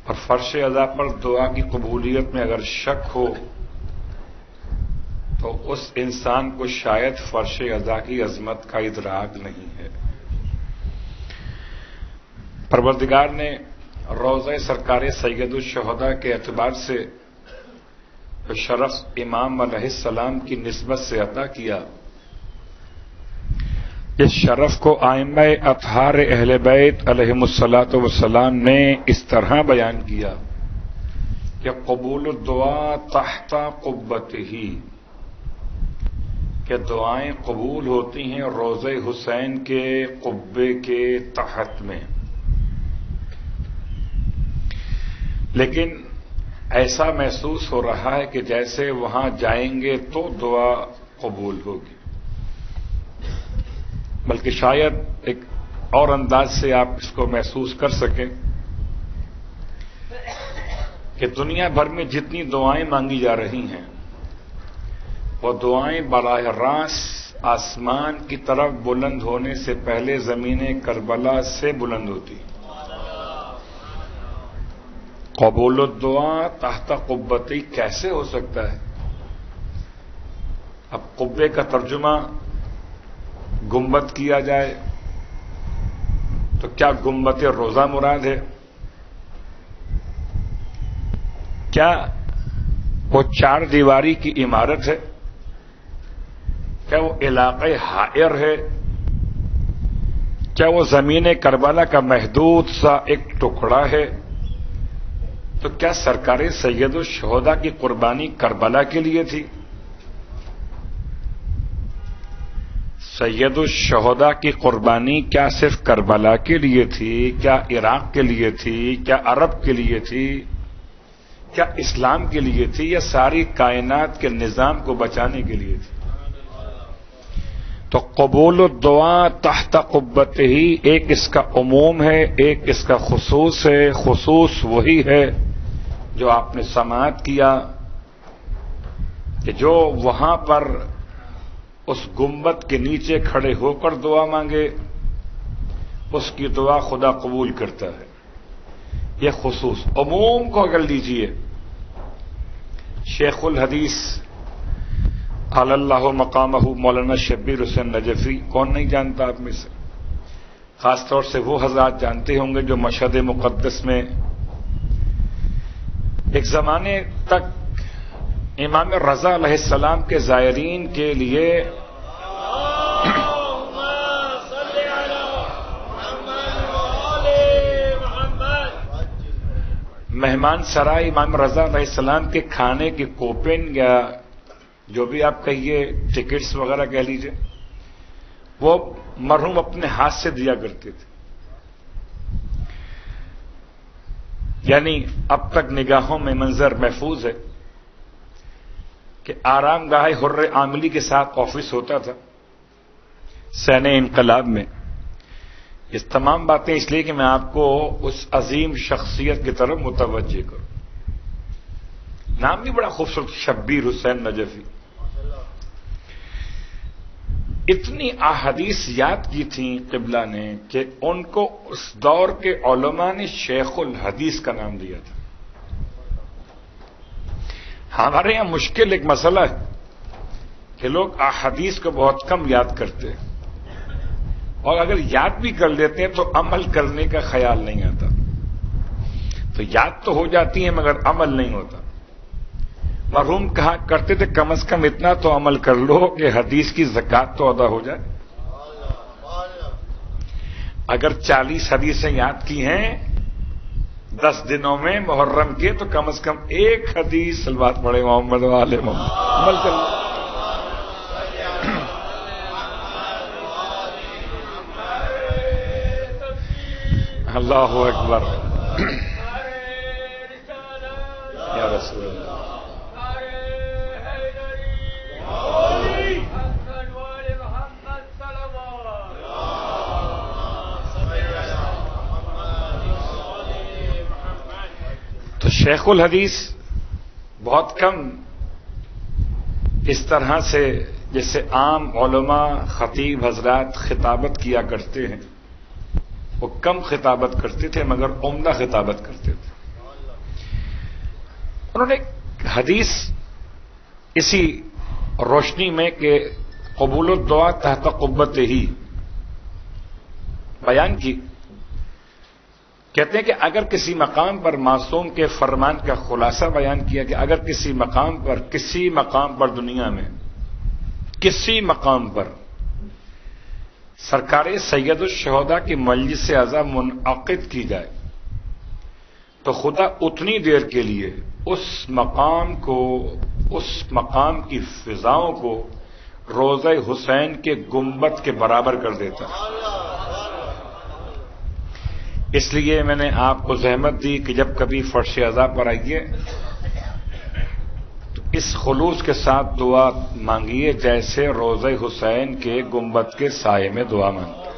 اور فرش ادا پر دعا کی قبولیت میں اگر شک ہو تو اس انسان کو شاید فرش ادا کی عظمت کا ادراک نہیں ہے۔ پروردگار نے روضہ سرکار سید الشہداء کے اعتبار سے شرف امام علیہ السلام کی نسبت سے عطا کیا، اس شرف کو ائمہ اطہار اہل بیت علیہم الصلاۃ والسلام نے اس طرح بیان کیا کہ قبول الدعاء تحت قبتہ، کہ دعائیں قبول ہوتی ہیں روضہ حسین کے قبے کے تحت میں۔ لیکن ایسا محسوس ہو رہا ہے کہ جیسے وہاں جائیں گے تو دعا قبول ہوگی، بلکہ شاید ایک اور انداز سے آپ اس کو محسوس کر سکیں کہ دنیا بھر میں جتنی دعائیں مانگی جا رہی ہیں وہ دعائیں براہ راست آسمان کی طرف بلند ہونے سے پہلے زمین کربلا سے بلند ہوتی۔ قبول الدعاء تحت قبتی کیسے ہو سکتا ہے؟ اب قبے کا ترجمہ گنبد کیا جائے تو کیا گنبد روضہ مراد ہے؟ کیا وہ چار دیواری کی عمارت ہے؟ کیا وہ علاقہ حائر ہے؟ کیا وہ زمین کربلا کا محدود سا ایک ٹکڑا ہے؟ تو کیا سرکار سید الشہداء کی قربانی کربلا کے لیے تھی؟ سید الشہداء کی قربانی کیا صرف کربلا کے لیے تھی؟ کیا عراق کے لیے تھی؟ کیا عرب کے لیے تھی؟ کیا اسلام کے لیے تھی؟ یا ساری کائنات کے نظام کو بچانے کے لیے تھی؟ تو قبول الدعاء تحت قبتہ ہی ایک اس کا عموم ہے، ایک اس کا خصوص ہے۔ خصوص وہی ہے جو آپ نے سماعت کیا کہ جو وہاں پر اس گنبد کے نیچے کھڑے ہو کر دعا مانگے اس کی دعا خدا قبول کرتا ہے۔ یہ خصوص عموم کو اگر لیجئے، شیخ الحدیث علی اللہ مقامہ مولانا شبیر حسین نجفی، کون نہیں جانتا آپ میں سے؟ خاص طور سے وہ حضرات جانتے ہوں گے جو مشہد مقدس میں ایک زمانے تک امام رضا علیہ السلام کے زائرین کے لیے مہمان سرائے امام رضا علیہ السلام کے کھانے کے کوپن یا جو بھی آپ کہیے ٹکٹس وغیرہ کہہ لیجئے، وہ مرحوم اپنے ہاتھ سے دیا کرتے تھے۔ یعنی اب تک نگاہوں میں منظر محفوظ ہے کہ آرام گاہ حر عاملی کے ساتھ آفس ہوتا تھا سین انقلاب میں۔ یہ تمام باتیں اس لیے کہ میں آپ کو اس عظیم شخصیت کی طرف متوجہ کروں۔ نام بھی بڑا خوبصورت، شبیر حسین نجفی۔ اتنی احادیث یاد کی تھیں قبلہ نے کہ ان کو اس دور کے علماء نے شیخ الحدیث کا نام دیا تھا۔ ہمارے یہاں مشکل ایک مسئلہ ہے کہ لوگ احادیث کو بہت کم یاد کرتے ہیں، اور اگر یاد بھی کر لیتے ہیں تو عمل کرنے کا خیال نہیں آتا۔ تو یاد تو ہو جاتی ہیں مگر عمل نہیں ہوتا۔ مرحوم کہا کرتے تھے کم از کم اتنا تو عمل کر لو کہ حدیث کی زکوٰۃ تو ادا ہو جائے۔ اگر 40 حدیثیں یاد کی ہیں 10 دنوں میں محرم کے تو کم از کم ایک حدیث صلوات پڑھے محمد و آل محمد، عمل کر لو۔ اللہ اکبر یا رسول اللہ۔ تو شیخ الحدیث بہت کم اس طرح سے جیسے عام علماء خطیب حضرات خطابت کیا کرتے ہیں، وہ کم خطابت کرتے تھے مگر عمدہ خطابت کرتے تھے۔ انہوں نے ایک حدیث اسی روشنی میں کہ قبول الدعا تحت قبت ہی بیان کی. کہتے ہیں کہ اگر کسی مقام پر معصوم کے فرمان کا خلاصہ بیان کیا کہ اگر کسی مقام پر دنیا میں کسی مقام پر سرکار سید الشہداء کی مجلس اعظم منعقد کی جائے تو خدا اتنی دیر کے لیے اس مقام کی فضاؤں کو روضہ حسین کے گنبد کے برابر کر دیتا ہے. اس لیے میں نے آپ کو زحمت دی کہ جب کبھی فرش اعضاء پر آئیے تو اس خلوص کے ساتھ دعا مانگیے جیسے روضہ حسین کے گنبد کے سائے میں دعا مانگتے.